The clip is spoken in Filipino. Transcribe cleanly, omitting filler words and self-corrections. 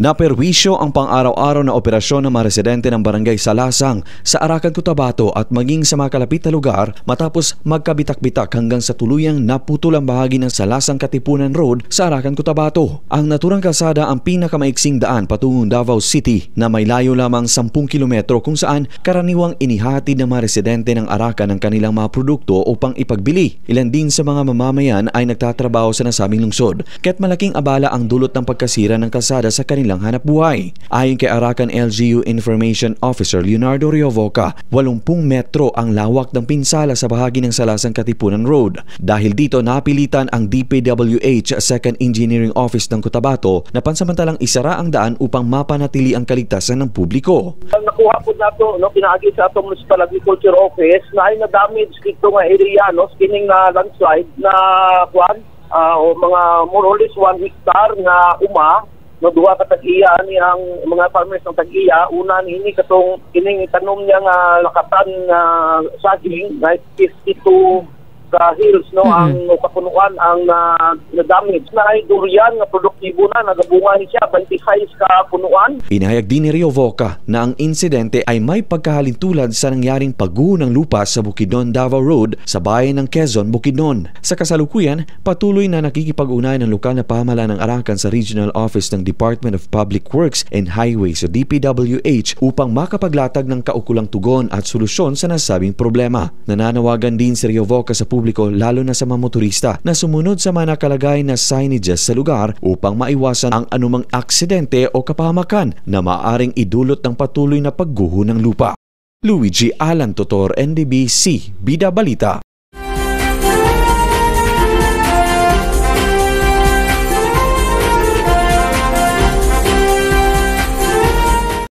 Naperwisyo ang pang-araw-araw na operasyon ng mga residente ng barangay Salasang sa Arakan, Cotabato at maging sa mga kalapit na lugar matapos magkabitak-bitak hanggang sa tuluyang naputol ang bahagi ng Salasang Katipunan Road sa Arakan, Cotabato. Ang naturang kalsada ang pinakamaiksing daan patungong Davao City na may layo lamang 10 kilometro kung saan karaniwang inihatid ng mga residente ng Arakan ang kanilang mga produkto upang ipagbili. Ilan din sa mga mamamayan ay nagtatrabaho sa nasabing lungsod kaya't malaking abala ang dulot ng pagkasira ng kalsada sa kanilang hanap buhay. Ayon kay Arakan LGU Information Officer Leonardo Riovoca, 80 metro ang lawak ng pinsala sa bahagi ng Salasang Katipunan Road. Dahil dito napilitan ang DPWH 2nd Engineering Office ng Cotabato na pansamantalang isara ang daan upang mapanatili ang kaligtasan ng publiko. Nakuha po nato pinaagi sa atong Municipal Agriculture Office na ay na-damage dito nga area skining na landslide na mga more or less 1 hectare na duha ka tag-iya ni ang mga farmers ng tag-iya. Una ni katong kining tanom niya nga lakatan nga saging na 52 ka hills ang kapunuan ang na-damage na ay durian nga produktibo na nagabunga ni siya 26 ka punuan. Inahayag din ni Riovoca na ang insidente ay may pagkahalintulad sa nangyaring pagguho ng lupa sa Bukidnon Davao Road sa bayan ng Quezon, Bukidnon. Sa kasalukuyan, patuloy na nakikipag-ugnayan ng lokal na pamahalaan ng Arakan sa Regional Office ng Department of Public Works and Highways o DPWH upang makapaglatag ng kaukulang tugon at solusyon sa nasabing problema. Nananawagan din si Riovoca sa publiko lalo na sa mga motorista na sumunod sa mga nakalagay na signages sa lugar upang maiwasan ang anumang aksidente o kapahamakan na maaaring idulot ng patuloy na pagguho ng lupa. Luigi Alan Totor, NDBC, Bida Balita.